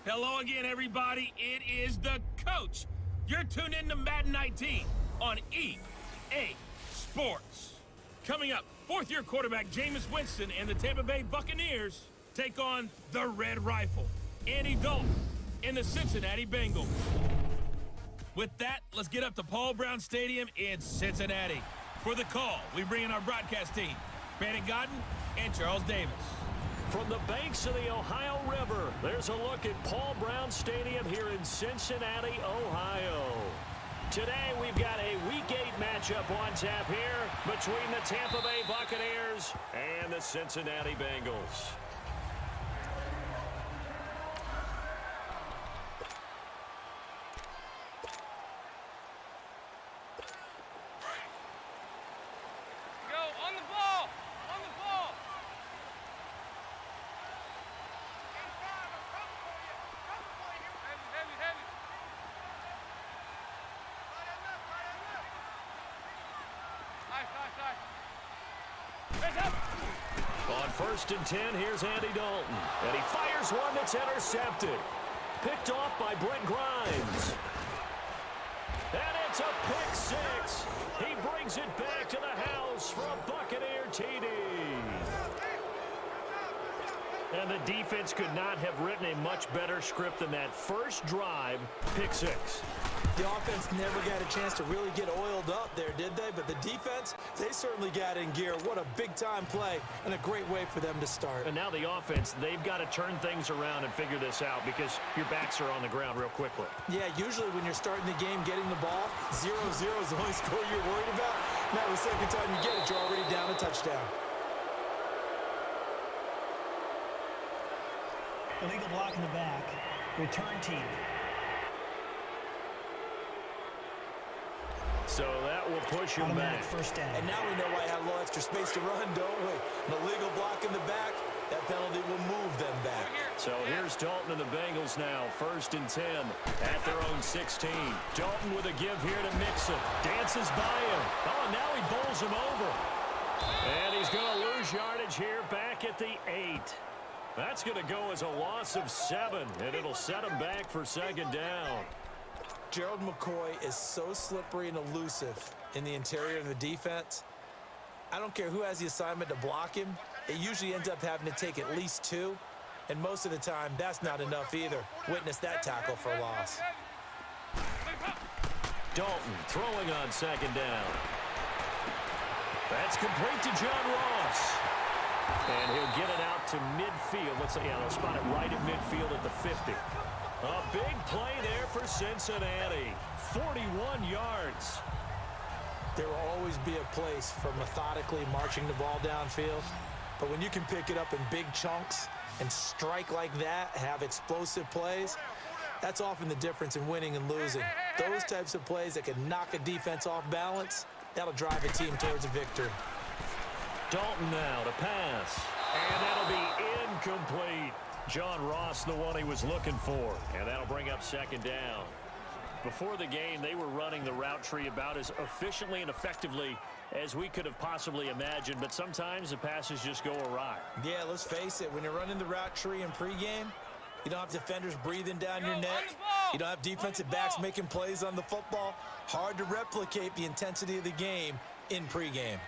Hello again, everybody. It is the coach. You're tuned in to Madden 19 on EA Sports. Coming up, fourth-year quarterback Jameis Winston and the Tampa Bay Buccaneers take on the Red Rifle, Andy Dalton, and the Cincinnati Bengals. With that, let's get up to Paul Brown Stadium in Cincinnati. For the call, we bring in our broadcast team, Brandon Godden and Charles Davis. From the banks of the Ohio River, there's a look at Paul Brown Stadium here in Cincinnati, Ohio. Today, we've got a Week 8 matchup on tap here between the Tampa Bay Buccaneers and the Cincinnati Bengals. On 1st and 10, here's Andy Dalton. And he fires one that's intercepted. Picked off by Brent Grimes. And it's a pick six. He brings it back to the house for a Buccaneer TD. And the defense could not have written a much better script than that first drive, pick six. The offense never got a chance to really get oiled up there, did they? But the defense, they certainly got in gear. What a big-time play and a great way for them to start. And now the offense, they've got to turn things around and figure this out because your backs are on the ground real quickly. Yeah, usually when you're starting the game, getting the ball, 0-0 is the only score you're worried about. Now the second time you get it, you're already down a touchdown. Illegal block in the back. Return team. So that will push him back. First down. And now we know why I have a little extra space to run, don't we? An illegal block in the back, that penalty will move them back. So here's Dalton and the Bengals now. 1st and 10 at their own 16. Dalton with a give here to Mixon. Dances by him. Oh, now he bowls him over. And he's going to lose yardage here back at the 8. That's going to go as a loss of 7, and it'll set him back for 2nd down. Gerald McCoy is so slippery and elusive in the interior of the defense. I don't care who has the assignment to block him. It usually ends up having to take at least 2, and most of the time, that's not enough either. Witness that tackle for a loss. Dalton throwing on 2nd down. That's complete to John Ross. And he'll get it out to midfield. Let's say, they'll spot it right at midfield at the 50. A big play there for Cincinnati. 41 yards. There will always be a place for methodically marching the ball downfield. But when you can pick it up in big chunks and strike like that, have explosive plays, that's often the difference in winning and losing. Those types of plays that can knock a defense off balance, that'll drive a team towards a victory. Dalton now to pass. And that'll be incomplete. John Ross, the one he was looking for. And that'll bring up 2nd down. Before the game, they were running the route tree about as efficiently and effectively as we could have possibly imagined. But sometimes the passes just go awry. Yeah, let's face it. When you're running the route tree in pregame, you don't have defenders breathing down your neck. You don't have defensive backs making plays on the football. Hard to replicate the intensity of the game in pregame.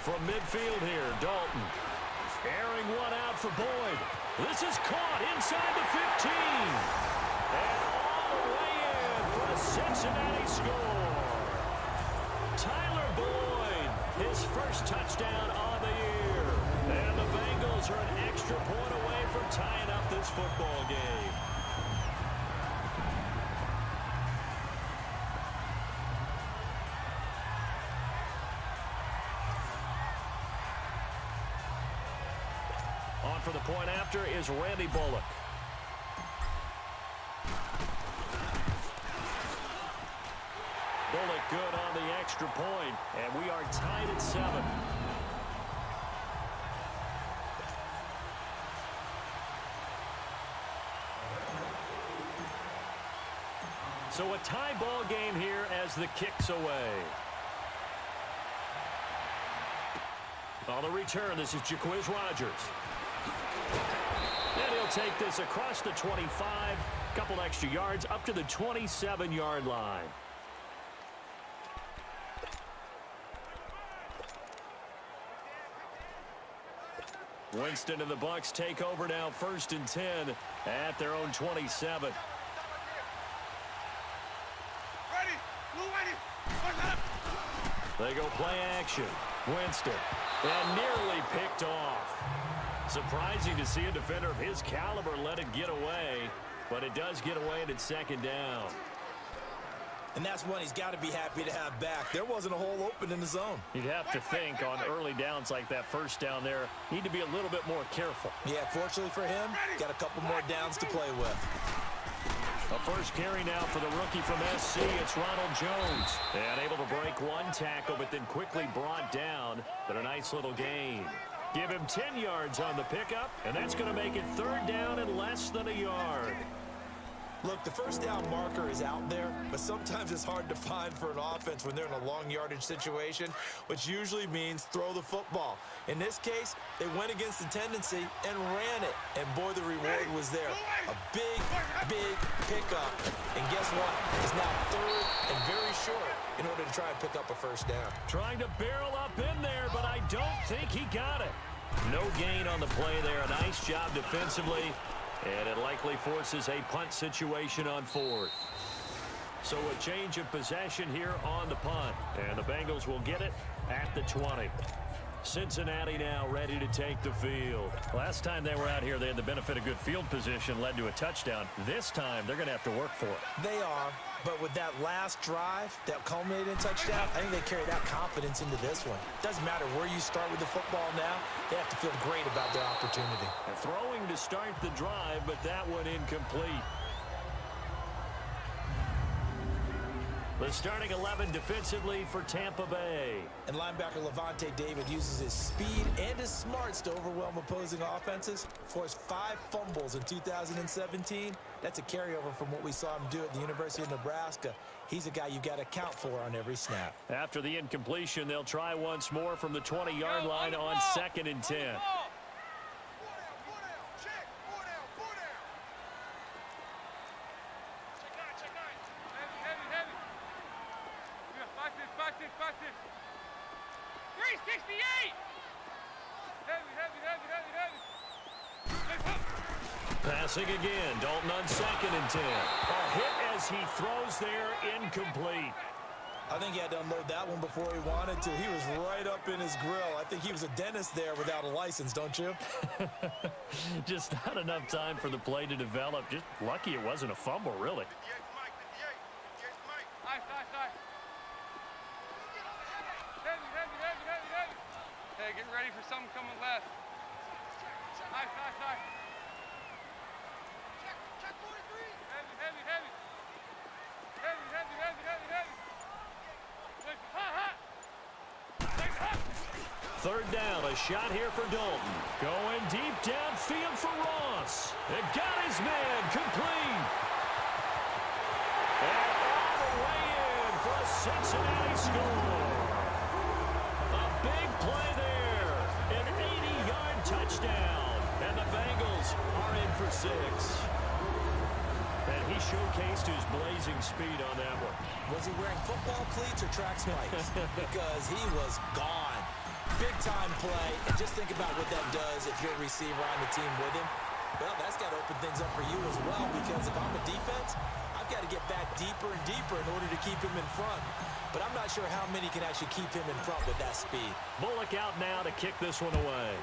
From midfield here, Dalton. Airing one out for Boyd. This is caught inside the 15. And all the way in for a Cincinnati score. Tyler Boyd, his first touchdown on the year. And the Bengals are an extra point away from tying up this football game. On for the point after is Randy Bullock. Bullock good on the extra point, and we are tied at 7. So a tie ball game here as the kick's away. On the return, this is Jaquiz Rogers. And he'll take this across the 25, couple extra yards up to the 27-yard line. Winston and the Bucs take over now, 1st and 10 at their own 27. They go play action. Winston, and nearly picked off. Surprising to see a defender of his caliber let it get away, but it does get away and it's 2nd down. And that's one he's got to be happy to have back. There wasn't a hole open in the zone. You'd have to think on early downs like that, 1st down there, need to be a little bit more careful. Yeah, fortunately for him, got a couple more downs to play with. A first carry now for the rookie from SC. It's Ronald Jones. And able to break one tackle, but then quickly brought down. But a nice little gain. Give him 10 yards on the pickup, and that's going to make it 3rd down and less than a yard. Look, the 1st down marker is out there, but sometimes it's hard to find for an offense when they're in a long yardage situation, which usually means throw the football. In this case, they went against the tendency and ran it, and boy, the reward was there. A big, big pickup, and guess what? It's now 3rd and very short in order to try and pick up a 1st down. Trying to barrel up in there, but I don't think he got it. No gain on the play there. A nice job defensively. And it likely forces a punt situation on 4th. So a change of possession here on the punt. And the Bengals will get it at the 20. Cincinnati now ready to take the field. Last time they were out here, they had the benefit of good field position, led to a touchdown. This time, they're going to have to work for it. They are, but with that last drive that culminated in touchdown, I think they carry that confidence into this one. Doesn't matter where you start with the football now, they have to feel great about their opportunity. Throwing to start the drive, but that one incomplete. The starting 11 defensively for Tampa Bay. And linebacker Levante David uses his speed and his smarts to overwhelm opposing offenses. Forced 5 fumbles in 2017. That's a carryover from what we saw him do at the University of Nebraska. He's a guy you got to count for on every snap. After the incompletion, they'll try once more from the 20-yard line on 2nd and 10. Passing again, Dalton on 2nd and 10. A hit as he throws there, incomplete. I think he had to unload that one before he wanted to. He was right up in his grill. I think he was a dentist there without a license, don't you? Just not enough time for the play to develop. Just lucky it wasn't a fumble, really. Hey, get ready for something coming left. High. Check 43. Heavy. Third down, a shot here for Dalton. Going deep downfield for Ross. It got his man complete. And all the way in for a Cincinnati score. A big play there. An 80-yard touchdown. And the Bengals are in for 6. And he showcased his blazing speed on that one. Was he wearing football cleats or track spikes? Because he was gone. Big-time play. And just think about what that does if you're a receiver on the team with him. Well, that's got to open things up for you as well, because if I'm a defense, I've got to get back deeper and deeper in order to keep him in front. But I'm not sure how many can actually keep him in front with that speed. Bullock out now to kick this one away.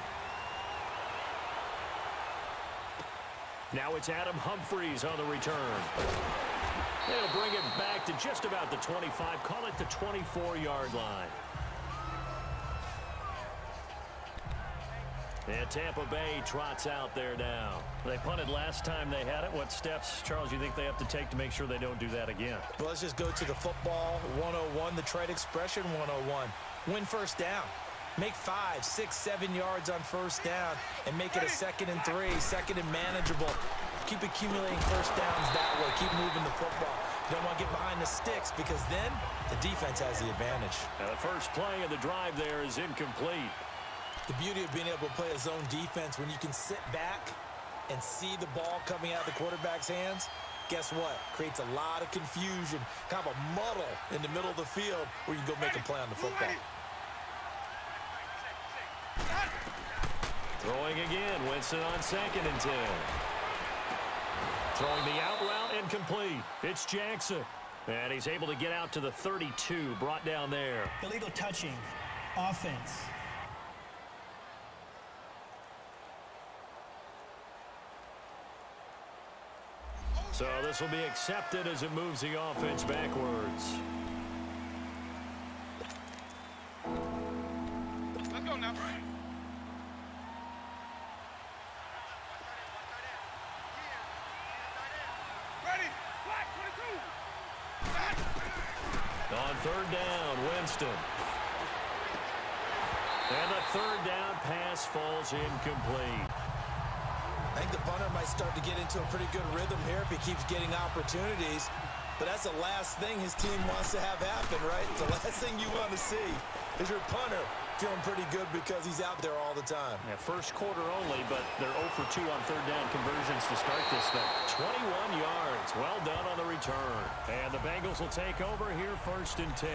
Now it's Adam Humphries on the return. They'll bring it back to just about the 25. Call it the 24-yard line. And Tampa Bay trots out there now. They punted last time they had it. What steps, Charles, you think they have to take to make sure they don't do that again? Well, let's just go to the football 101, the trade expression 101. Win first down. Make 5, 6, 7 yards on first down and make it a 2nd and 3, 2nd and manageable. Keep accumulating first downs that way. Keep moving the football. You don't want to get behind the sticks because then the defense has the advantage. Now the first play of the drive there is incomplete. The beauty of being able to play a zone defense when you can sit back and see the ball coming out of the quarterback's hands, guess what? Creates a lot of confusion, kind of a muddle in the middle of the field where you can go make a play on the football. Throwing again, Winston on 2nd and 10. Throwing the out route incomplete. It's Jackson. And he's able to get out to the 32, brought down there. Illegal touching. Offense. So this will be accepted as it moves the offense backwards. Let's go now. Ready. Black 22. On 3rd down, Winston. And the 3rd down pass falls incomplete. I think the punter might start to get into a pretty good rhythm here if he keeps getting opportunities. But that's the last thing his team wants to have happen, right? It's the last thing you want to see is your punter feeling pretty good because he's out there all the time. Yeah, first quarter only, but they're 0 for 2 on 3rd down conversions to start this thing. 21 yards. Well done on the return. And the Bengals will take over here 1st and 10.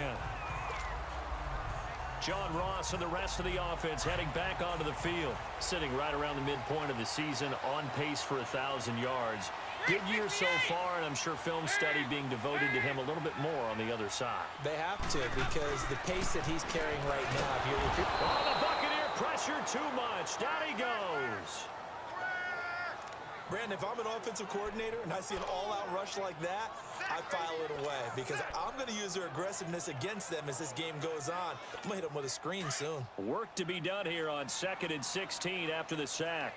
John Ross and the rest of the offense heading back onto the field, sitting right around the midpoint of the season, on pace for 1,000 yards. Good year so far, and I'm sure film study being devoted to him a little bit more on the other side. They have to, because the pace that he's carrying right now, if you're Oh, the Buccaneer pressure too much. Down he goes. Brandon, if I'm an offensive coordinator and I see an all-out rush like that, I file it away because I'm going to use their aggressiveness against them as this game goes on. I'm going to hit them with a screen soon. Work to be done here on 2nd and 16 after the sack.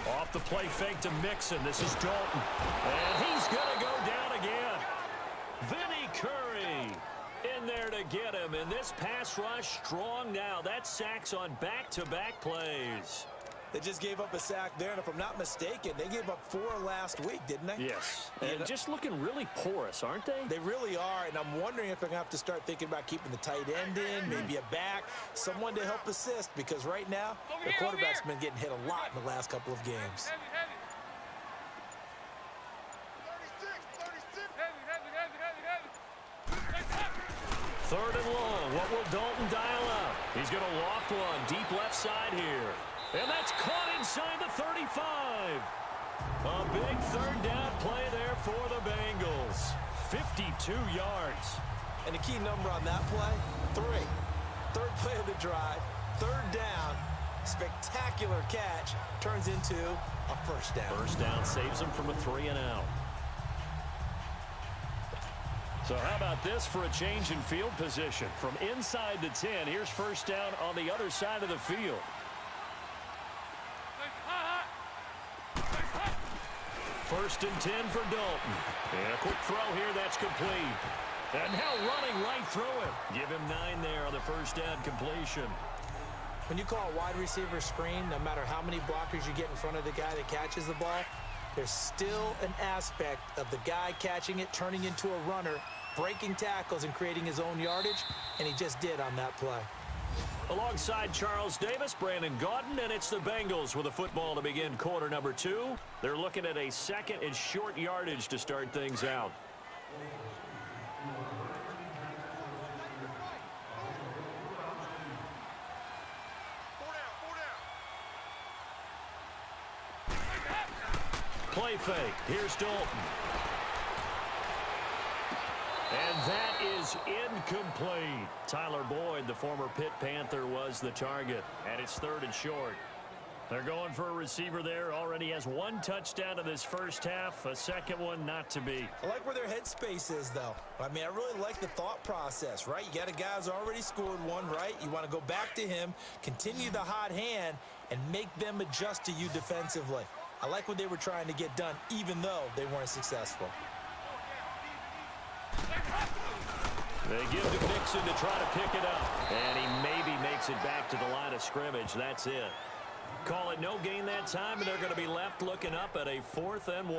Off the play fake to Mixon. This is Dalton. And he's going to go down again. Vinny Curry in there to get him. And this pass rush strong now. That's sacks on back-to-back plays. They just gave up a sack there, and if I'm not mistaken, they gave up 4 last week, didn't they? Yes. And just looking really porous, aren't they? They really are, and I'm wondering if they're going to have to start thinking about keeping the tight end in, maybe a back, someone to help assist, because right now, the quarterback's been getting hit a lot in the last couple of games. Heavy, heavy. 36, 36. Heavy, heavy, heavy, heavy. 3rd and long. What will Dalton dial up? He's going to loft one deep left side here. And that's caught inside the 35. A big 3rd down play there for the Bengals. 52 yards. And the key number on that play, 3. 3rd play of the drive, 3rd down, spectacular catch, turns into a 1st down. 1st down saves him from a 3 and out. So how about this for a change in field position? From inside the 10, here's 1st down on the other side of the field. 1st and 10 for Dalton. And a quick throw here that's complete. And now running right through it. Give him 9 there on the 1st down completion. When you call a wide receiver screen, no matter how many blockers you get in front of the guy that catches the ball, there's still an aspect of the guy catching it, turning into a runner, breaking tackles and creating his own yardage, and he just did on that play. Alongside Charles Davis, Brandon Gaudin, and it's the Bengals with a football to begin quarter number 2. They're looking at a 2nd and short yardage to start things out. Play fake. Here's Dalton. And that is incomplete. Tyler Boyd, the former Pitt Panther, was the target. And it's 3rd and short. They're going for a receiver there. Already has 1 touchdown in this first half. A 2nd one not to be. I like where their headspace is, though. I mean, I really like the thought process, right? You got a guy who's already scored 1, right? You want to go back to him, continue the hot hand, and make them adjust to you defensively. I like what they were trying to get done, even though they weren't successful. They give to Mixon to try to pick it up. And he maybe makes it back to the line of scrimmage. That's it. Call it no gain that time, and they're going to be left looking up at a 4th and 1.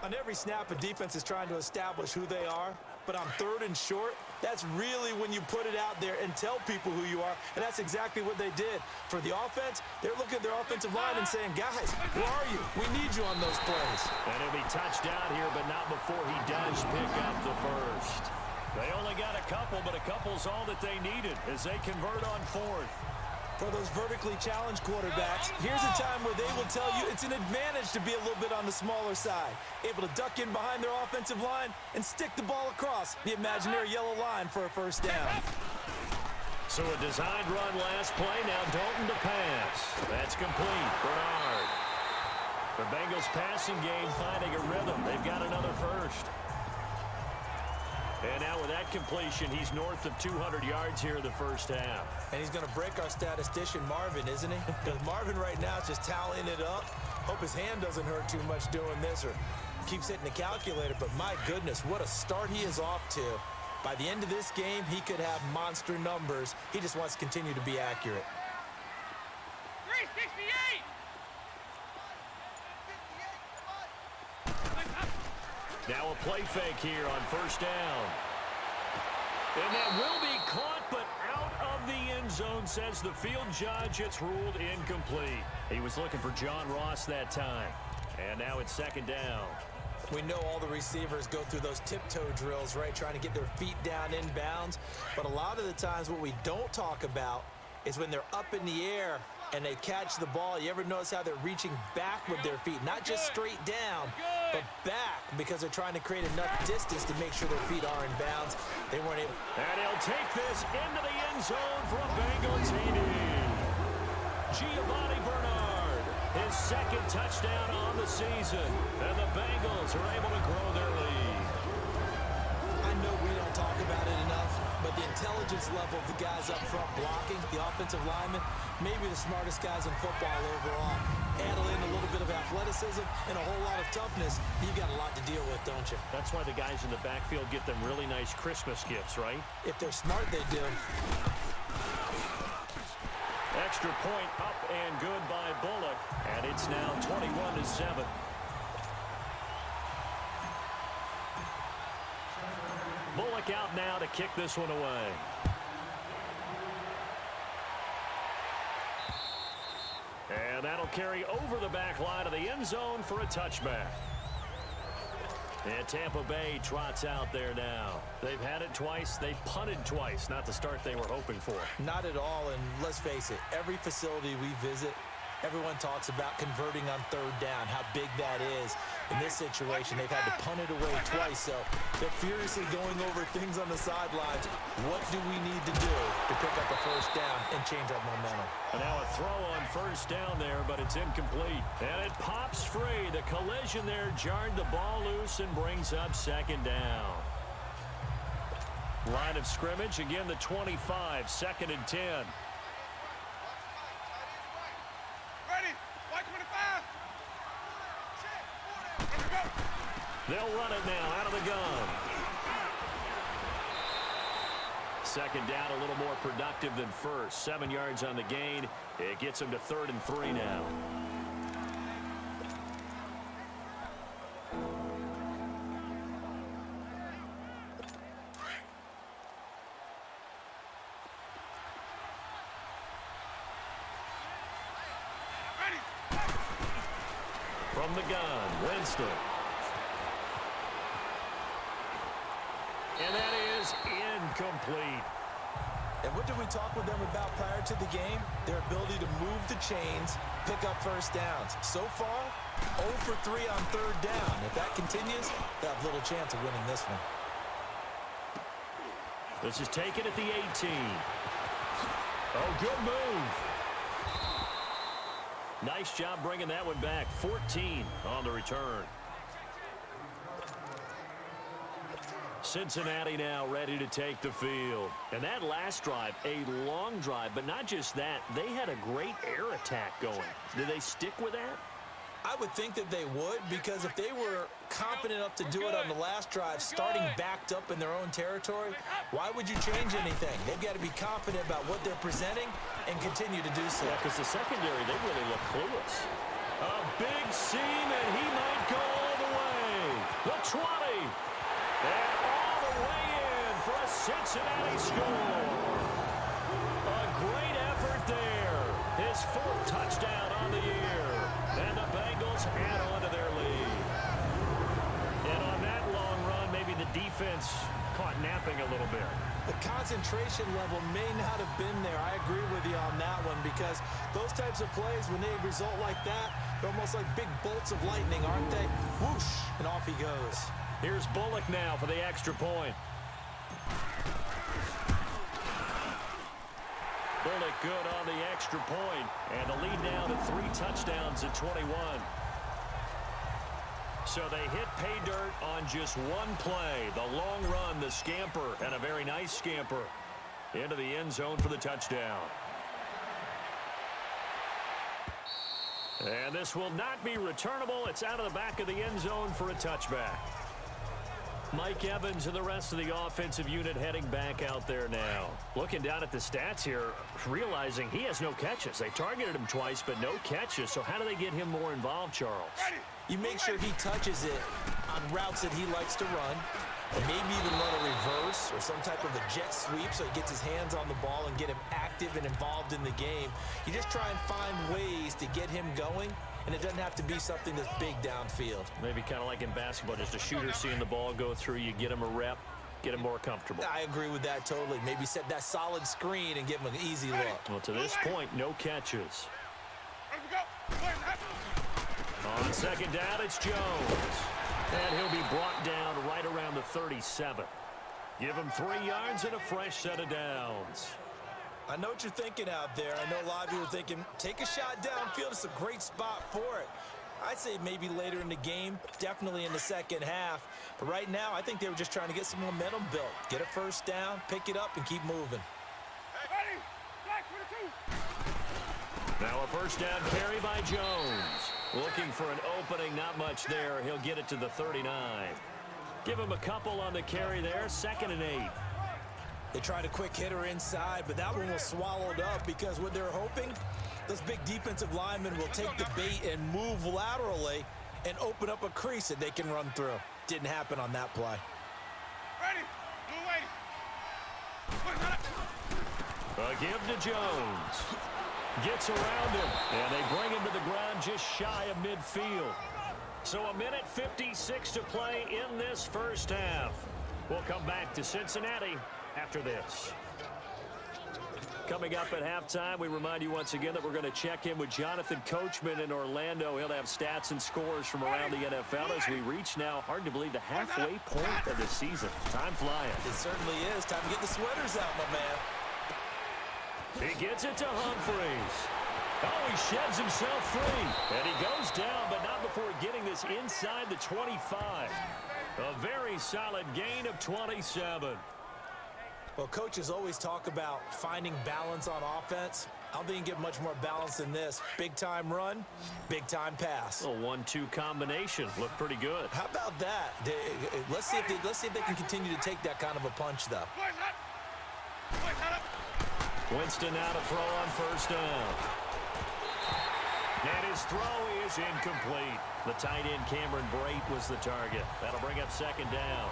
On every snap, a defense is trying to establish who they are, but on 3rd and short, that's really when you put it out there and tell people who you are, and that's exactly what they did. For the offense, they're looking at their offensive line and saying, guys, where are you? We need you on those plays. And he'll be touched out here, but not before he does pick up the first. They only got a couple, but a couple's all that they needed as they convert on 4th. For those vertically challenged quarterbacks, here's a time where they will tell you it's an advantage to be a little bit on the smaller side. Able to duck in behind their offensive line and stick the ball across the imaginary yellow line for a first down. So a designed run last play. Now Dalton to pass. That's complete. Bernard. The Bengals passing game finding a rhythm. They've got another first. And now with that completion, he's north of 200 yards here in the first half. And he's going to break our statistician, Marvin, isn't he? Because Marvin right now is just tallying it up. Hope his hand doesn't hurt too much doing this or keeps hitting the calculator. But my goodness, what a start he is off to. By the end of this game, he could have monster numbers. He just wants to continue to be accurate. 368! Now a play fake here on first down. And that will be caught, but out of the end zone, says the field judge. It's ruled incomplete. He was looking for John Ross that time. And now it's 2nd down. We know all the receivers go through those tiptoe drills, right, trying to get their feet down inbounds. But a lot of the times what we don't talk about is when they're up in the air and they catch the ball. You ever notice how they're reaching back with their feet? Not just straight down, but back, because they're trying to create enough distance to make sure their feet are in bounds. They weren't able. And he'll take this into the end zone for a Bengal TD. Giovanni Bernard, his 2nd touchdown on the season. And the Bengals are able to grow their lead. I know we don't talk about it enough, but the intelligence level of the guys up front blocking, the offensive linemen, maybe the smartest guys in football overall. Add in a little bit of athleticism and a whole lot of toughness, you've got a lot to deal with, don't you? That's why the guys in the backfield get them really nice Christmas gifts, right? If they're smart, they do. Extra point up and good by Bullock, and it's now 21-7. Bullock out now to kick this one away. And that'll carry over the back line of the end zone for a touchback. And Tampa Bay trots out there now. They've had it twice. They've punted twice. Not the start they were hoping for. Not at all, and let's face it, every facility we visit, everyone talks about converting on 3rd down, how big that is. In this situation, they've had to punt it away twice, so they're furiously going over things on the sidelines. What do we need to do to pick up a first down and change our momentum? And now a throw on first down there, but it's incomplete. And it pops free. The collision there jarred the ball loose and brings up 2nd down. Line of scrimmage, again the 25, 2nd and 10. Ready? White 25. They'll run it now out of the gun. 2nd down, a little more productive than first. 7 yards on the gain. It gets them to 3rd and 3 now. From the gun, Winston. And that is incomplete. And what did we talk with them about prior to the game? Their ability to move the chains, pick up first downs. So far, 0 for 3 on 3rd down. If that continues, they have little chance of winning this one. This is taken at the 18. Oh, good move. Nice job bringing that one back. 14 on the return. Cincinnati now ready to take the field. And that last drive, a long drive, but not just that. They had a great air attack going. Did they stick with that? I would think that they would, because if they were confident enough to do it on the last drive, starting backed up in their own territory, why would you change anything? They've got to be confident about what they're presenting and continue to do so. Yeah, because the secondary, they really look clueless. A big seam, and he might go all the way. The 20. And all the way in for a Cincinnati score. A great effort there. His 4th touchdown on the year. And the Bengals add on to their lead. And on that long run, maybe the defense caught napping a little bit. The concentration level may not have been there. I agree with you on that one, because those types of plays, when they result like that, they're almost like big bolts of lightning, aren't they? Whoosh, and off he goes. Here's Bullock now for the extra point. Bullock good on the extra point, and the lead now to 3 touchdowns at 21. So they hit pay dirt on just one play. The long run, the scamper, and a very nice scamper into the end zone for the touchdown. And this will not be returnable. It's out of the back of the end zone for a touchback. Mike Evans and the rest of the offensive unit heading back out there now. Looking down at the stats here, realizing he has no catches. They targeted him twice, but no catches. So how do they get him more involved, Charles? You make sure he touches it on routes that he likes to run, and maybe even run a reverse or some type of a jet sweep so he gets his hands on the ball and get him active and involved in the game. You just try and find ways to get him going, and it doesn't have to be something that's big downfield. Maybe kind of like in basketball, just a shooter seeing the ball go through, you get him a rep, get him more comfortable. I agree with that totally. Maybe set that solid screen and give him an easy look. Well, to this point, no catches. On second down, it's Jones. And he'll be brought down right around the 37. Give him 3 yards and a fresh set of downs. I know what you're thinking out there. I know a lot of you are thinking, take a shot downfield. It's a great spot for it. I'd say maybe later in the game, definitely in the second half. But right now, I think they were just trying to get some momentum built. Get a first down, pick it up, and keep moving. Now a first down carry by Jones. Looking for an opening, not much there. He'll get it to the 39. Give him a couple on the carry there, 2nd and 8. They tried a quick hitter inside, but that one was swallowed up because what they're hoping, those big defensive linemen will take the bait and move laterally and open up a crease that they can run through. Didn't happen on that play. Ready? A give to Jones. Gets around him, and they bring him to the ground just shy of midfield. So 1:56 to play in this first half. We'll come back to Cincinnati after this. Coming up at halftime, we remind you once again that we're going to check in with Jonathan Coachman in Orlando. He'll have stats and scores from around the NFL as we reach now, hard to believe, the halfway point of the season. Time flying. It certainly is. Time to get the sweaters out, my man. He gets it to Humphries. Oh, he sheds himself free. And he goes down, but not before getting this inside the 25. A very solid gain of 27. Well, coaches always talk about finding balance on offense. I don't think you can get much more balance than this. Big-time run, big-time pass. A 1-2 combination. Looked pretty good. How about that? Let's see if they can continue to take that kind of a punch, though. Winston now to throw on first down. And his throw is incomplete. The tight end Cameron Brate was the target. That'll bring up second down.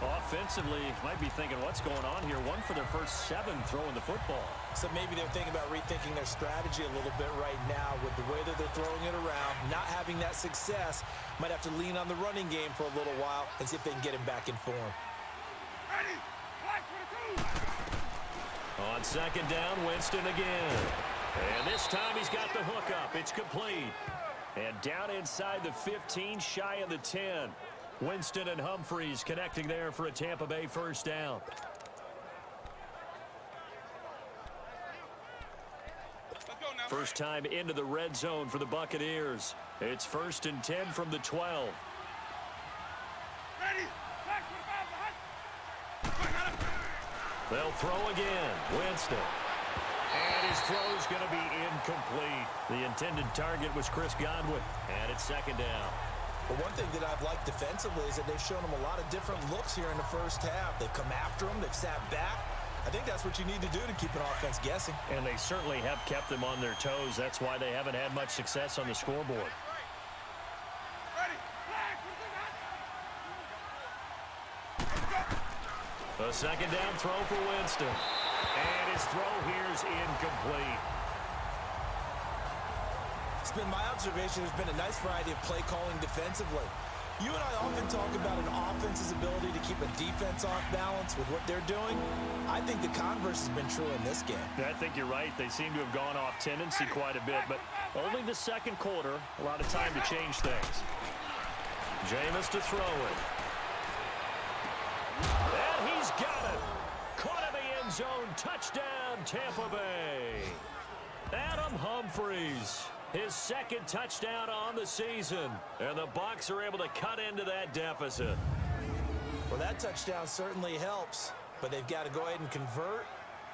Offensively, might be thinking, what's going on here? 1 for their first 7 throwing the football. So maybe they're thinking about rethinking their strategy a little bit right now with the way that they're throwing it around. Not having that success, might have to lean on the running game for a little while and see if they can get him back in form. Ready? Black 22. On second down, Winston again. And this time he's got the hook up. It's complete. And down inside the 15, shy of the 10. Winston and Humphries connecting there for a Tampa Bay first down. First time into the red zone for the Buccaneers. It's 1st and 10 from the 12. Ready? Black 25 behind. They'll throw again. Winston. And his throw's going to be incomplete. The intended target was Chris Godwin, and it's second down. But one thing that I've liked defensively is that they've shown him a lot of different looks here in the first half. They've come after him. They've sat back. I think that's what you need to do to keep an offense guessing. And they certainly have kept them on their toes. That's why they haven't had much success on the scoreboard. A second down throw for Winston. And his throw here is incomplete. It's been my observation there's been a nice variety of play calling defensively. You and I often talk about an offense's ability to keep a defense off balance with what they're doing. I think the converse has been true in this game. I think you're right. They seem to have gone off tendency quite a bit, but only the second quarter. A lot of time to change things. Jameis to throw it. And he's got it. Caught in the end zone. Touchdown, Tampa Bay. Adam Humphries. His second touchdown on the season. And the Bucs are able to cut into that deficit. Well, that touchdown certainly helps, but they've got to go ahead and convert,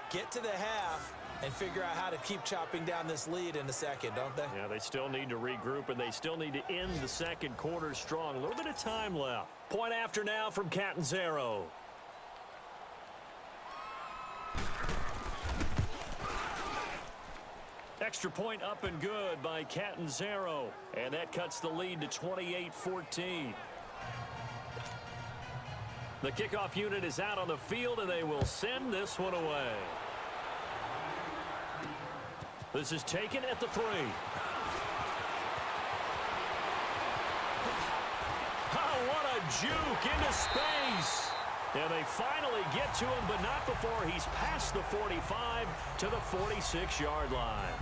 get to the half, and figure out how to keep chopping down this lead in the second, don't they? Yeah, they still need to regroup, and they still need to end the second quarter strong. A little bit of time left. Point after now from Catanzaro. Extra point up and good by Catanzaro. And that cuts the lead to 28-14. The kickoff unit is out on the field, and they will send this one away. This is taken at the 3. Oh, what a juke into space. And they finally get to him, but not before he's past the 45 to the 46-yard line.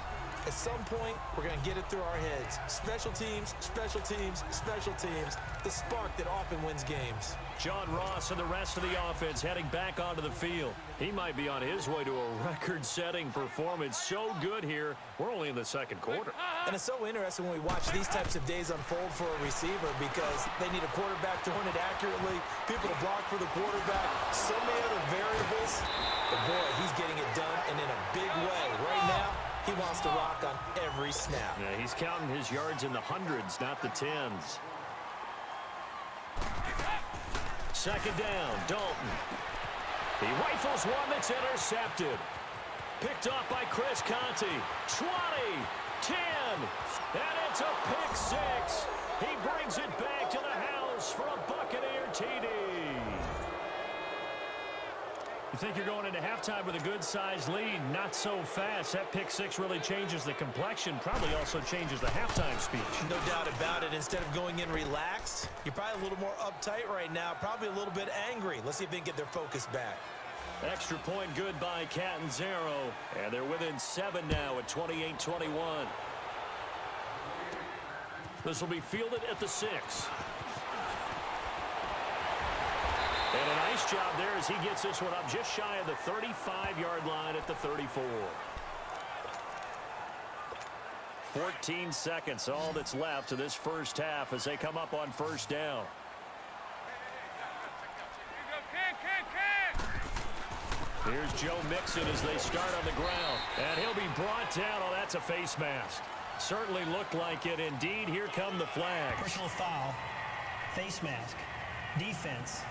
At some point, we're going to get it through our heads. Special teams, special teams, special teams. The spark that often wins games. John Ross and the rest of the offense heading back onto the field. He might be on his way to a record-setting performance. So good here. We're only in the second quarter. And it's so interesting when we watch these types of days unfold for a receiver because they need a quarterback to run it accurately, people to block for the quarterback, so many other variables. But boy, he's getting it done and in a big way. Right now, he wants to rock on every snap. Yeah, he's counting his yards in the hundreds, not the tens. Second down, Dalton. He rifles one that's intercepted. Picked off by Chris Conte. 20, 10, and it's a pick 6. He brings it back to the house for a Buccaneer TD. You think you're going into halftime with a good-sized lead? Not so fast. That pick 6 really changes the complexion, probably also changes the halftime speech. No doubt about it. Instead of going in relaxed, you're probably a little more uptight right now, probably a little bit angry. Let's see if they can get their focus back. Extra point good by Catanzaro, and they're within 7 now at 28-21. This will be fielded at the 6. And a nice job there as he gets this one up just shy of the 35-yard line at the 34. 14 seconds, all that's left to this first half as they come up on first down. Here's Joe Mixon as they start on the ground. And he'll be brought down. Oh, that's a face mask. Certainly looked like it. Indeed, here come the flags. Personal foul, face mask, defense.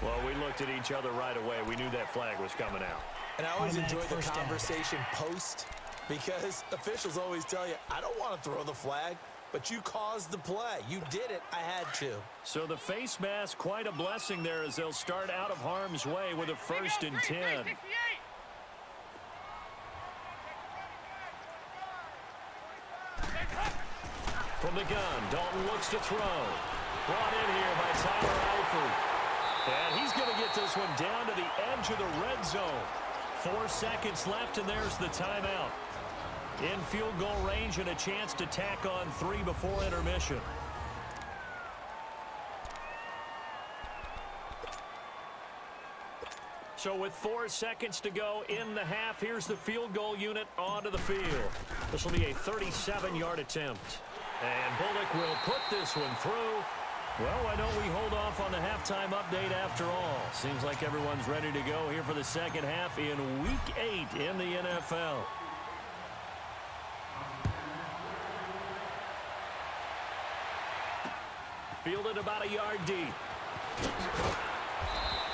Well, we looked at each other right away. We knew that flag was coming out. And I always enjoy the First down. conversation post because officials always tell you, I don't want to throw the flag, but you caused the play. You did it. I had to. So the face mask, quite a blessing there as they'll start out of harm's way with a 1st and 10. From the gun, Dalton looks to throw. Brought in here by Tyler Alford. And he's going to get this one down to the edge of the red zone. 4 seconds left, and there's the timeout. In field goal range and a chance to tack on 3 before intermission. So with 4 seconds to go in the half, here's the field goal unit onto the field. This will be a 37-yard attempt. And Bullock will put this one through. Well, why don't we hold off on the halftime update after all? Seems like everyone's ready to go here for the second half in Week 8 in the NFL. Fielded about a yard deep.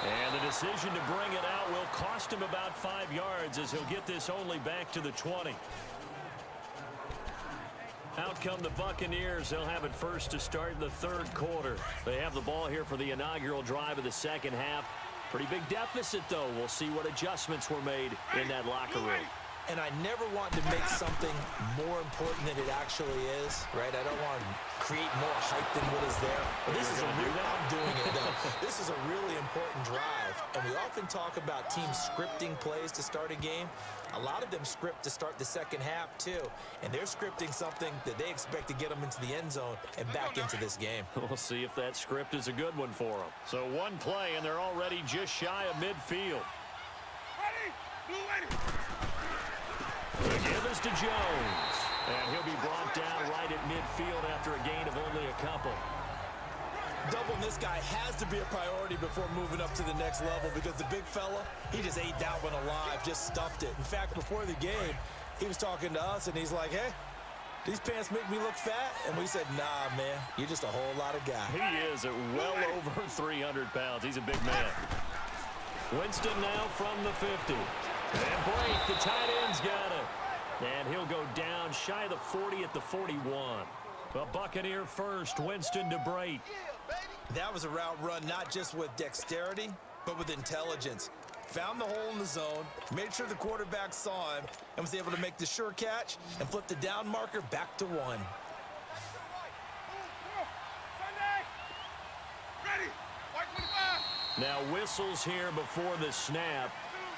And the decision to bring it out will cost him about 5 yards as he'll get this only back to the 20. Out come the Buccaneers. They'll have it first to start in the third quarter. They have the ball here for the inaugural drive of the second half. Pretty big deficit, though. We'll see what adjustments were made in that locker room. And I never want to make something more important than it actually is, right? I don't want to create more hype than what is there. But this is a real, I'm doing it though. This is a really important drive. And we often talk about teams scripting plays to start a game. A lot of them script to start the second half too. And they're scripting something that they expect to get them into the end zone and back into this game. We'll see if that script is a good one for them. So one play and they're already just shy of midfield. Ready? Blue ready. The give is to Jones. And he'll be brought down right at midfield after a gain of only a couple. Doubling this guy has to be a priority before moving up to the next level because the big fella, he just ate that one alive, just stuffed it. In fact, before the game, he was talking to us, and he's like, hey, these pants make me look fat? And we said, nah, man, you're just a whole lot of guy. He is at well over 300 pounds. He's a big man. Winston now from the 50. And Blake, the tight end's got it. And he'll go down shy of the 40 at the 41. The Buccaneer first, Winston to Brate. That was a route run not just with dexterity, but with intelligence. Found the hole in the zone, made sure the quarterback saw him, and was able to make the sure catch and flip the down marker back to 1. Sunday. Ready. White 25. Now whistles here before the snap.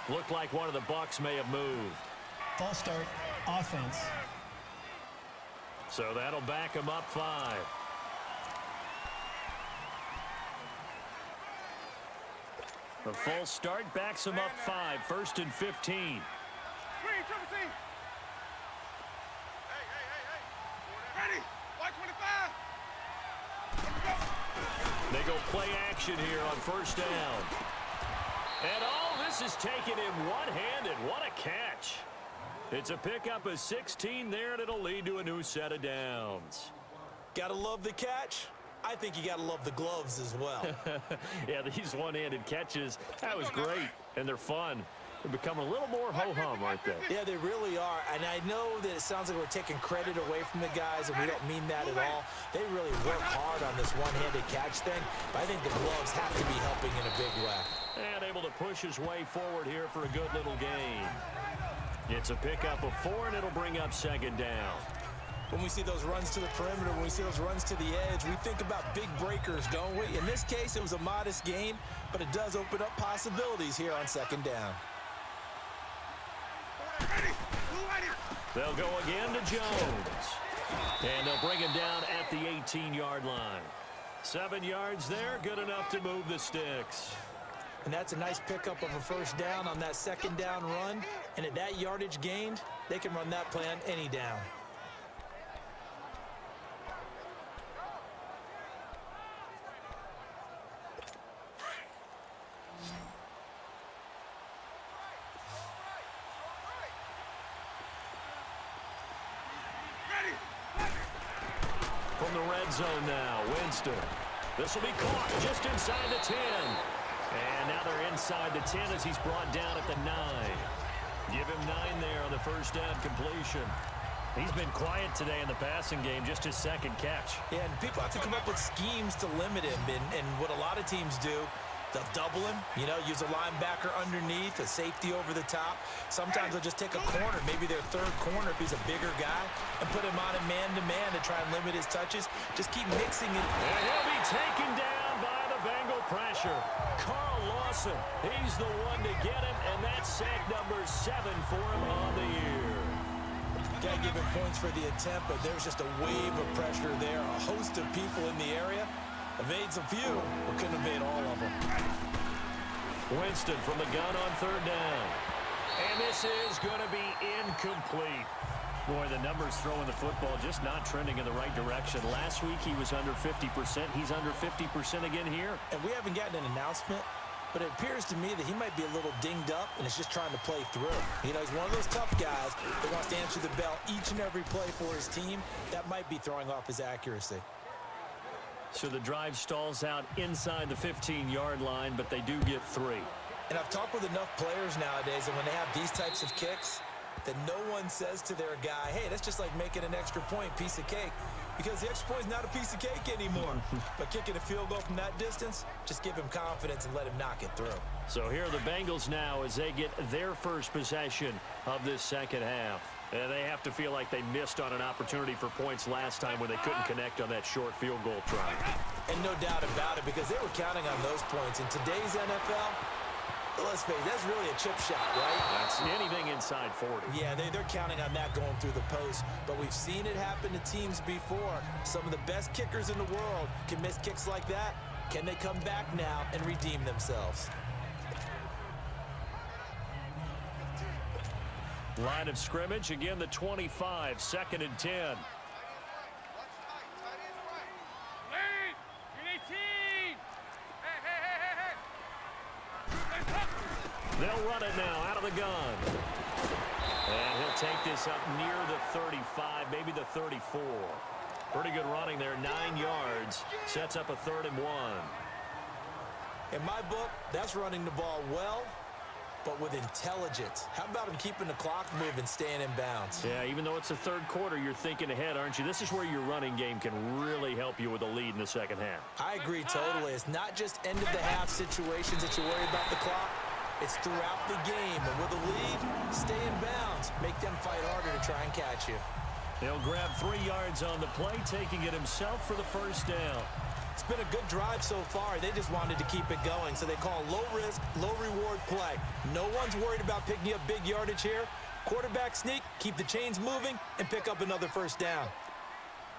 Looked like one of the Bucs may have moved. False start, offense. So that'll back him up 5. The false start backs him up 5. First and 15. Green, triple team. Hey. Ready. White 25. Let's go. They go play action here on first down. And all this is taken in one-handed. What a catch. It's a pickup of 16 there, and it'll lead to a new set of downs. Gotta love the catch. I think you gotta love the gloves as well. Yeah, these one-handed catches, that was great, and they're fun. They're becoming a little more ho-hum, aren't they? Yeah, they really are. And I know that it sounds like we're taking credit away from the guys, and we don't mean that at all. They really work hard on this one-handed catch thing, but I think the gloves have to be helping in a big way. And able to push his way forward here for a good little gain. It's a pickup of 4, and it'll bring up second down. When we see those runs to the perimeter, when we see those runs to the edge, we think about big breakers, don't we? In this case, it was a modest gain, but it does open up possibilities here on second down. Ready. Blue ready. They'll go again to Jones. And they'll bring him down at the 18-yard line. 7 yards there, good enough to move the sticks. And that's a nice pickup of a first down on that second down run. And at that yardage gained, they can run that play on any down. From the red zone now, Winston. This will be caught just inside the 10. And now they're inside the 10 as he's brought down at the 9. Give him 9 there on the first down completion. He's been quiet today in the passing game, just his second catch. Yeah, and people have to come up with schemes to limit him. And what a lot of teams do, they'll double him, you know, use a linebacker underneath, a safety over the top. Sometimes they'll just take a corner, maybe their third corner if he's a bigger guy, and put him on a man-to-man to try and limit his touches. Just keep mixing it. And he'll be taken down by the Bengal pressure. Carl Lawson, he's the one to get him, and that's sack number 7 for him on the year. Got to give him points for the attempt, but there's just a wave of pressure there. A host of people in the area. Evades a few, but couldn't evade all of them. Winston from the gun on third down. And this is going to be incomplete. Boy, the numbers throwing the football just not trending in the right direction. Last week he was under 50%. He's under 50% again here. And we haven't gotten an announcement, but it appears to me that he might be a little dinged up and is just trying to play through. You know, he's one of those tough guys that wants to answer the bell each and every play for his team. That might be throwing off his accuracy. So the drive stalls out inside the 15-yard line, but they do get 3. And I've talked with enough players nowadays, and when they have these types of kicks, that no one says to their guy, hey, that's just like making an extra point, piece of cake. Because the extra point is not a piece of cake anymore. But kicking a field goal from that distance, just give him confidence and let him knock it through. So here are the Bengals now as they get their first possession of this second half. And they have to feel like they missed on an opportunity for points last time when they couldn't connect on that short field goal try. And no doubt about it, because they were counting on those points. In today's NFL, let's face it, that's really a chip shot, right? That's anything inside 40. Yeah, they're counting on that going through the post. But we've seen it happen to teams before. Some of the best kickers in the world can miss kicks like that. Can they come back now and redeem themselves? Line of scrimmage, again the 25, 2nd and 10. Lead! Green 18! Hey! They'll run it now out of the gun. And he'll take this up near the 35, maybe the 34. Pretty good running there, 9 yards. Sets up a 3rd and 1. In my book, that's running the ball well, but with intelligence. How about him keeping the clock moving, staying in bounds? Yeah, even though it's the 3rd quarter, you're thinking ahead, aren't you? This is where your running game can really help you with a lead in the second half. I agree totally. It's not just end-of-the-half situations that you worry about the clock. It's throughout the game. And with a lead, stay in bounds. Make them fight harder to try and catch you. He'll grab 3 yards on the play, taking it himself for the first down. It's been a good drive so far. They just wanted to keep it going, so they call low-risk, low-reward play. No one's worried about picking up big yardage here. Quarterback sneak, keep the chains moving, and pick up another first down.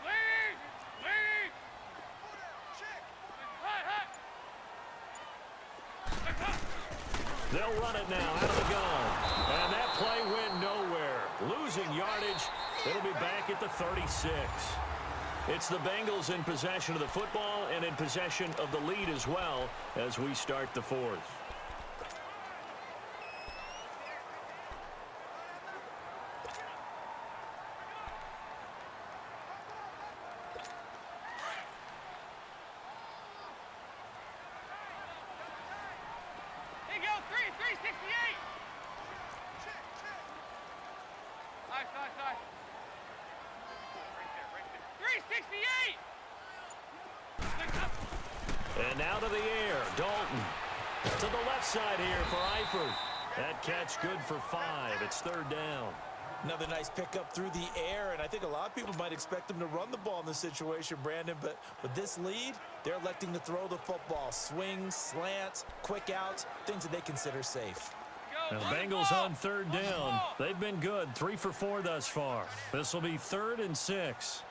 Lead! Lead! They'll run it now out of the gun. And that play went nowhere. Losing yardage. It'll be back at the 36. It's the Bengals in possession of the football and in possession of the lead as well as we start the 4th. Here you go, 368! Nice. Right there. 368! And out of the air, Dalton. To the left side here for Eifert. That catch good for 5. It's 3rd down. Another nice pickup through the air, and I think a lot of people might expect them to run the ball in this situation, Brandon, but with this lead, they're electing to throw the football. Swings, slants, quick outs, things that they consider safe. Now, the Bengals on 3rd down. They've been good, 3 for 4 thus far. This will be 3rd and 6.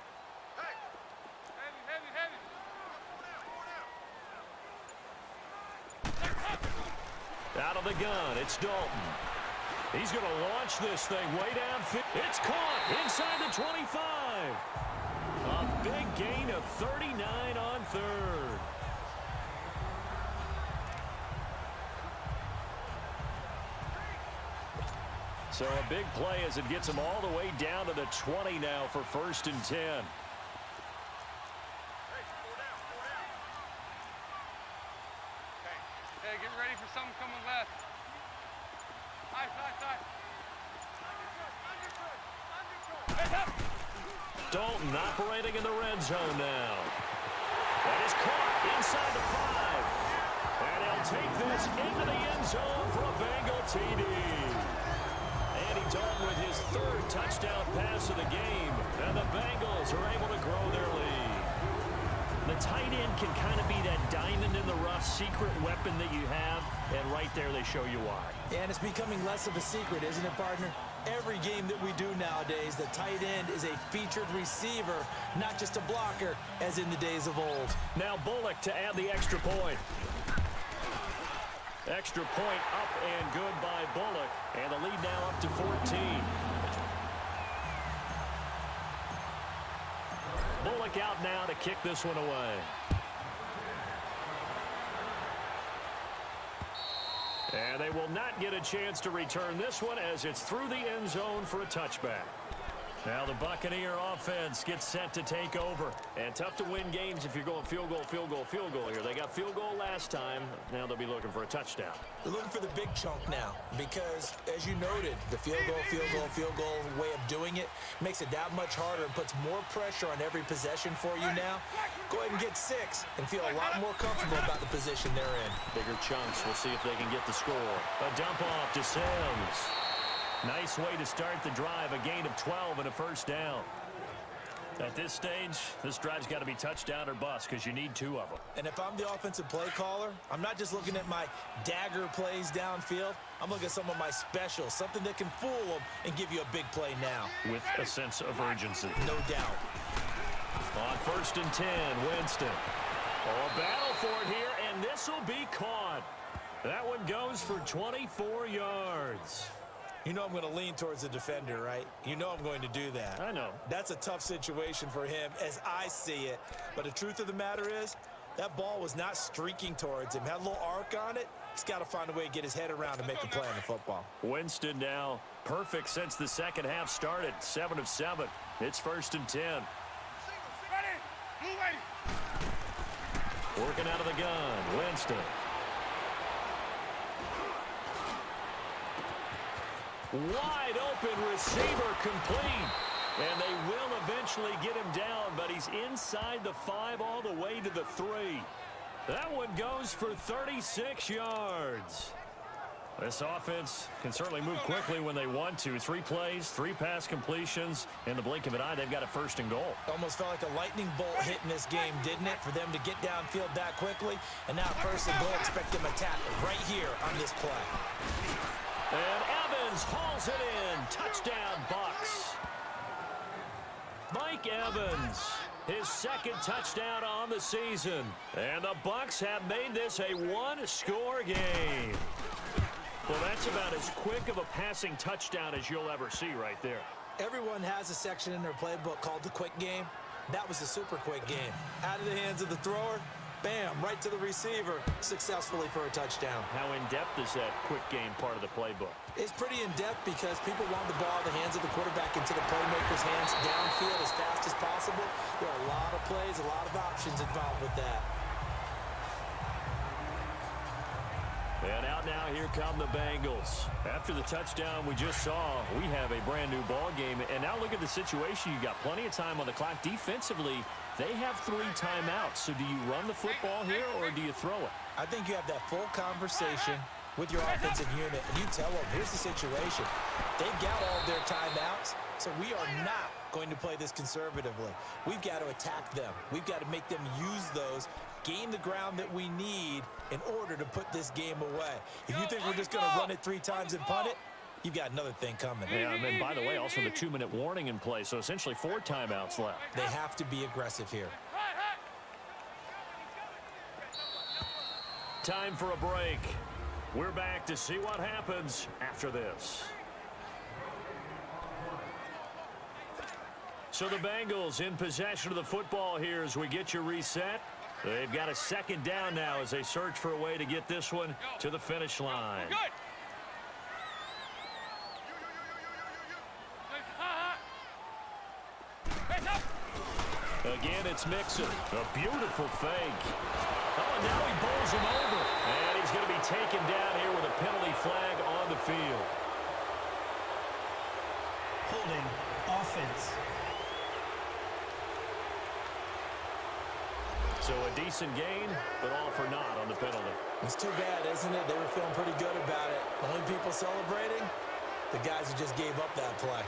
Out of the gun, it's Dalton. He's going to launch this thing way down. It's caught inside the 25. A big gain of 39 on 3rd. So a big play as it gets him all the way down to the 20 now for 1st and 10. Hey, get ready for something coming left. Dalton operating in the red zone now. That is caught inside the 5. And he'll take this into the end zone for a Bengal TD. Andy Dalton with his 3rd touchdown pass of the game. And the Bengals are able to grow their lead. The tight end can kind of be that diamond in the rough secret weapon that you have. And right there they show you why. And it's becoming less of a secret, isn't it, partner? Every game that we do nowadays, the tight end is a featured receiver, not just a blocker, as in the days of old. Now Bullock to add the extra point. Extra point up and good by Bullock. And the lead now up to 14. Bullock out now to kick this one away. And they will not get a chance to return this one as it's through the end zone for a touchback. Now the Buccaneer offense gets set to take over. And tough to win games if you're going field goal, field goal, field goal here. They got field goal last time. Now they'll be looking for a touchdown. They're looking for the big chunk now because, as you noted, the field goal way of doing it makes it that much harder and puts more pressure on every possession for you now. Go ahead and get 6 and feel a lot more comfortable about the position they're in. Bigger chunks. We'll see if they can get the score. A dump off to Sims. Nice way to start the drive, a gain of 12 and a first down. At this stage, this drive's got to be touchdown or bust because you need 2 of them. And if I'm the offensive play caller, I'm not just looking at my dagger plays downfield. I'm looking at some of my specials, something that can fool them and give you a big play now. With a sense of urgency. No doubt. On 1st and 10, Winston. Oh, a battle for it here, and this will be caught. That one goes for 24 yards. You know I'm going to lean towards the defender, right? You know I'm going to do that. I know. That's a tough situation for him as I see it. But the truth of the matter is, that ball was not streaking towards him. Had a little arc on it. He's got to find a way to get his head around and make a play on the football. Winston now perfect since the second half started. 7 of 7. It's 1st and 10. Working out of the gun, Winston. Wide open receiver complete. And they will eventually get him down, but he's inside the 5 all the way to the 3. That one goes for 36 yards. This offense can certainly move quickly when they want to. 3 plays, 3 pass completions. In the blink of an eye, they've got a 1st and goal. Almost felt like a lightning bolt hit in this game, didn't it? For them to get downfield that quickly. And now 1st and goal, expect them to attack right here on this play. And Evans hauls it in. Touchdown, Bucks. Mike Evans, his 2nd touchdown on the season. And the Bucks have made this a 1-score game. Well, that's about as quick of a passing touchdown as you'll ever see right there. Everyone has a section in their playbook called the quick game. That was a super quick game. Out of the hands of the thrower, bam, right to the receiver, successfully for a touchdown. How in-depth is that quick game part of the playbook? It's pretty in-depth because people want the ball in the hands of the quarterback into the playmaker's hands downfield as fast as possible. There are a lot of plays, a lot of options involved with that. And out now, here come the Bengals. After the touchdown we just saw, we have a brand-new ball game. And now look at the situation. You've got plenty of time on the clock. Defensively, they have 3 timeouts. So do you run the football here or do you throw it? I think you have that full conversation with your offensive unit, and you tell them, here's the situation. They've got all of their timeouts, so we are not going to play this conservatively. We've got to attack them. We've got to make them use those, gain the ground that we need in order to put this game away. If you think we're just going to run it 3 times and punt it, you've got another thing coming. Yeah, and by the way, also the 2-minute warning in play, so essentially 4 timeouts left. They have to be aggressive here. Time for a break. We're back to see what happens after this. So the Bengals in possession of the football here as we get you reset. They've got a 2nd down now as they search for a way to get this one to the finish line. Again, it's Mixon. A beautiful fake. Oh, and now he bowls him over. And he's going to be taken down here with a penalty flag on the field. Holding offense. So a decent gain, but all for naught on the penalty. It's too bad, isn't it? They were feeling pretty good about it. Only people celebrating, the guys who just gave up that play.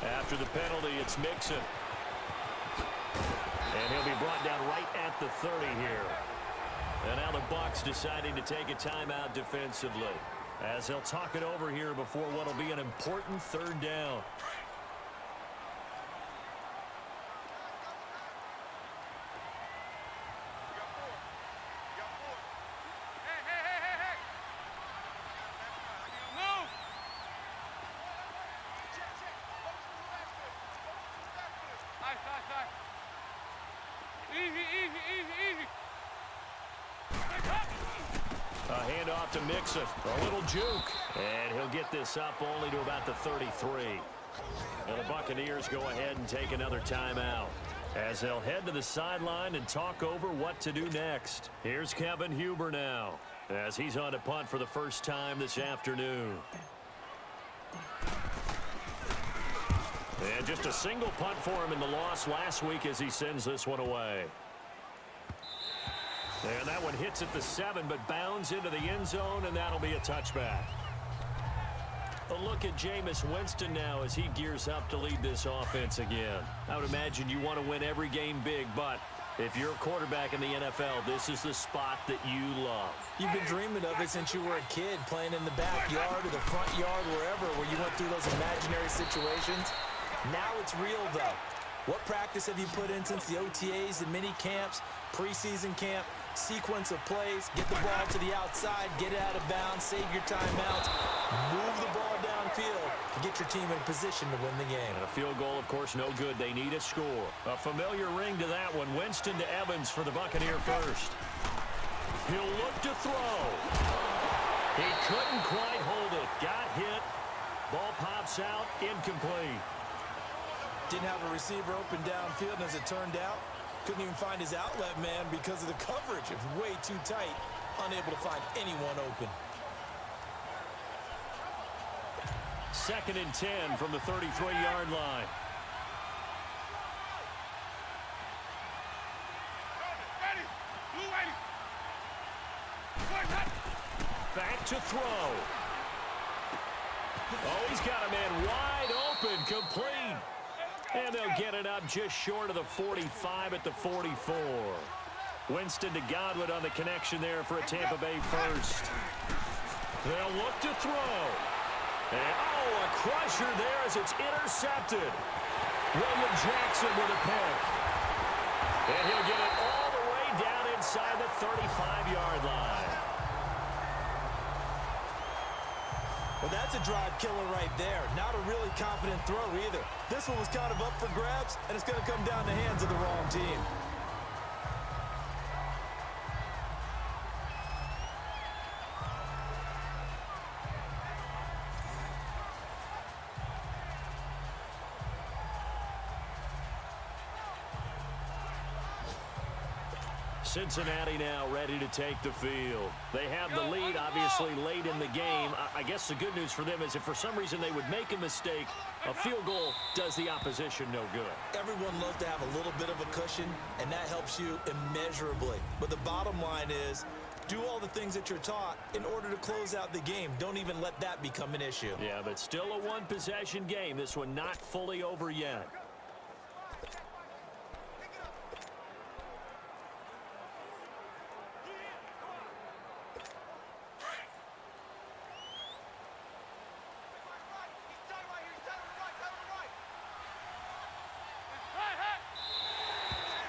After the penalty, it's Mixon. And he'll be brought down right at the 30 here. And now the Bucs deciding to take a timeout defensively, as they'll talk it over here before what will be an important 3rd down. Easy, easy, easy, easy. A handoff to Mixon. A little juke. And he'll get this up only to about the 33. And the Buccaneers go ahead and take another timeout as they'll head to the sideline and talk over what to do next. Here's Kevin Huber now as he's on to punt for the first time this afternoon. And just a single punt for him in the loss last week as he sends this one away. And that one hits at the 7, but bounds into the end zone, and that'll be a touchback. A look at Jameis Winston now as he gears up to lead this offense again. I would imagine you want to win every game big, but if you're a quarterback in the NFL, this is the spot that you love. You've been dreaming of it since you were a kid, playing in the backyard or the front yard, wherever, where you went through those imaginary situations. Now it's real, though. What practice have you put in since the OTAs, the mini camps, preseason camp, sequence of plays, get the ball to the outside, get it out of bounds, save your timeouts, move the ball downfield to get your team in position to win the game. And a field goal, of course, no good. They need a score. A familiar ring to that one. Winston to Evans for the Buccaneer first. He'll look to throw. He couldn't quite hold it. Got hit. Ball pops out. Incomplete. Didn't have a receiver open downfield, and as it turned out, couldn't even find his outlet man because of the coverage. It was way too tight, unable to find anyone open. 2nd and 10 from the 33-yard line. Back to throw. Oh, he's got a man wide open, complete. And they'll get it up just short of the 45 at the 44. Winston to Godwin on the connection there for a Tampa Bay first. They'll look to throw. And, oh, a crusher there as it's intercepted. William Jackson with a pick. And he'll get it all the way down inside the 35-yard line. Well, that's a drive killer right there. Not a really confident throw either. This one was kind of up for grabs, and it's going to come down the hands of the wrong team. Cincinnati now ready to take the field. They have the lead, obviously, late in the game. I guess the good news for them is if for some reason they would make a mistake, a field goal does the opposition no good. Everyone loves to have a little bit of a cushion, and that helps you immeasurably. But the bottom line is, do all the things that you're taught in order to close out the game. Don't even let that become an issue. Yeah, but still a one-possession game. This one not fully over yet.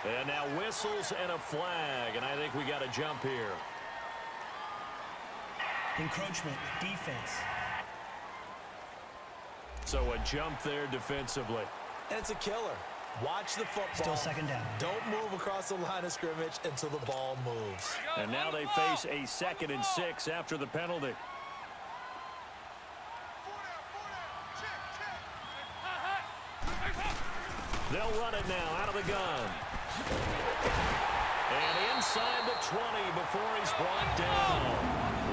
And now whistles and a flag, and I think we got a jump here. Encroachment, defense. So a jump there defensively. And it's a killer. Watch the football. Still 2nd down. Don't move across the line of scrimmage until the ball moves. And now they face a 2nd and 6 after the penalty. They'll run it now out of the gun. And inside the 20 before he's brought down.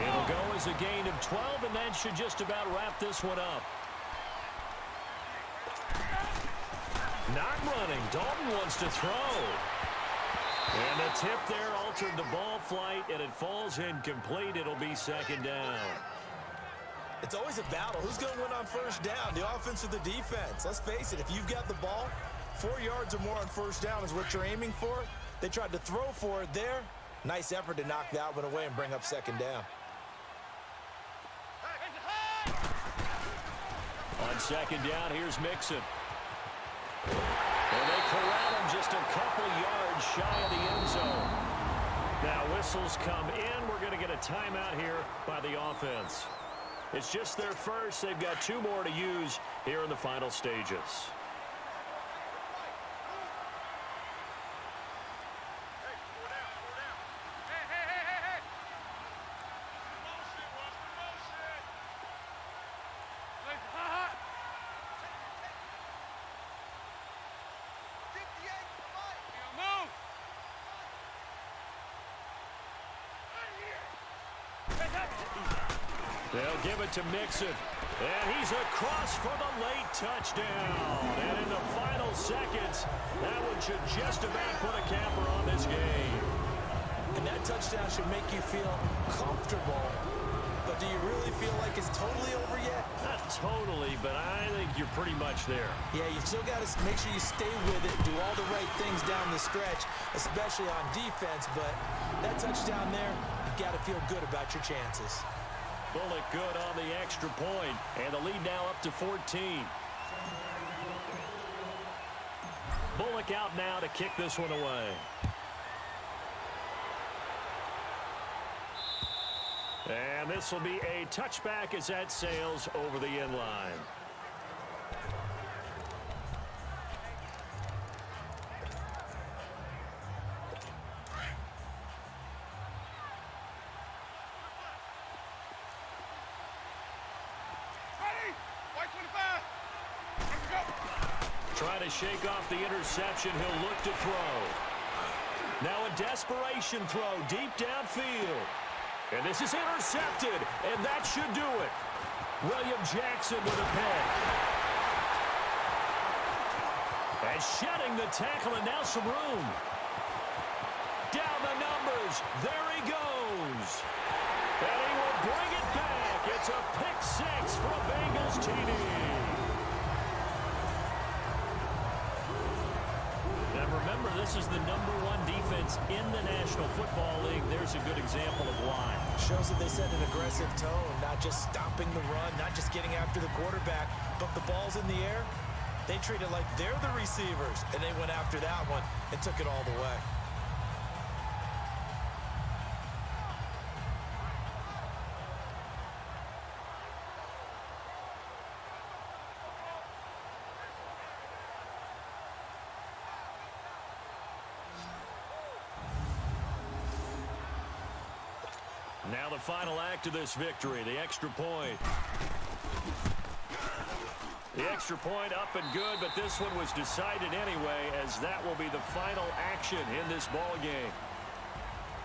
It'll go as a gain of 12, and that should just about wrap this one up. Not running. Dalton wants to throw. And the tip there altered the ball flight, and it falls incomplete. It'll be 2nd down. It's always a battle. Who's going to win on 1st down, the offense or the defense? Let's face it, if you've got the ball, 4 yards or more on 1st down is what you're aiming for. They tried to throw for it there. Nice effort to knock that one away and bring up 2nd down. On 2nd down, here's Mixon. And they corral him just a couple yards shy of the end zone. Now whistles come in. We're going to get a timeout here by the offense. It's just their first. They've got 2 more to use here in the final stages. They'll give it to Mixon. And he's across for the late touchdown. And in the final seconds, that one should just about put a capper on this game. And that touchdown should make you feel comfortable. But do you really feel like it's totally over yet? Not totally, but I think you're pretty much there. Yeah, you've still got to make sure you stay with it, do all the right things down the stretch, especially on defense. But that touchdown there, you've got to feel good about your chances. Bullock good on the extra point, and the lead now up to 14. Bullock out now to kick this one away. And this will be a touchback as that sails over the end line. Trying to shake off the interception. He'll look to throw. Now a desperation throw deep downfield. And this is intercepted, and that should do it. William Jackson with a pick. And shedding the tackle, and now some room. Down the numbers. There he goes. And he will bring it back. It's a pick six for a Bengals TD. Remember, this is the #1 defense in the National Football League. There's a good example of why. Shows that they set an aggressive tone, not just stopping the run, not just getting after the quarterback, but the ball's in the air. They treat it like they're the receivers, and they went after that one and took it all the way. Now the final act of this victory, the extra point. The extra point up and good, but this one was decided anyway, as that will be the final action in this ball game.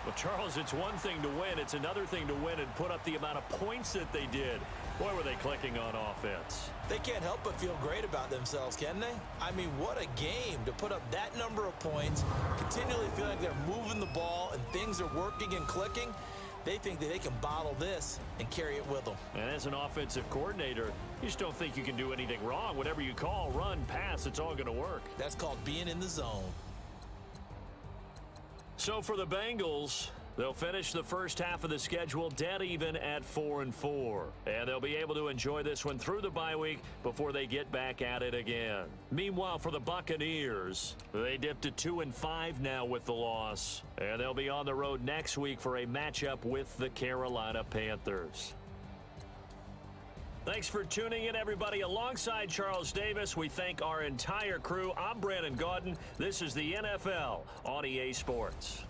Well, Charles, it's one thing to win. It's another thing to win and put up the amount of points that they did. Boy, were they clicking on offense. They can't help but feel great about themselves, can they? I mean, what a game to put up that number of points, continually feeling like they're moving the ball and things are working and clicking. They think that they can bottle this and carry it with them. And as an offensive coordinator, you just don't think you can do anything wrong. Whatever you call, run, pass, it's all going to work. That's called being in the zone. So for the Bengals, they'll finish the first half of the schedule dead even at 4-4. And they'll be able to enjoy this one through the bye week before they get back at it again. Meanwhile, for the Buccaneers, they dipped to 2-5 now with the loss. And they'll be on the road next week for a matchup with the Carolina Panthers. Thanks for tuning in, everybody. Alongside Charles Davis, we thank our entire crew. I'm Brandon Gaudin. This is the NFL on EA Sports.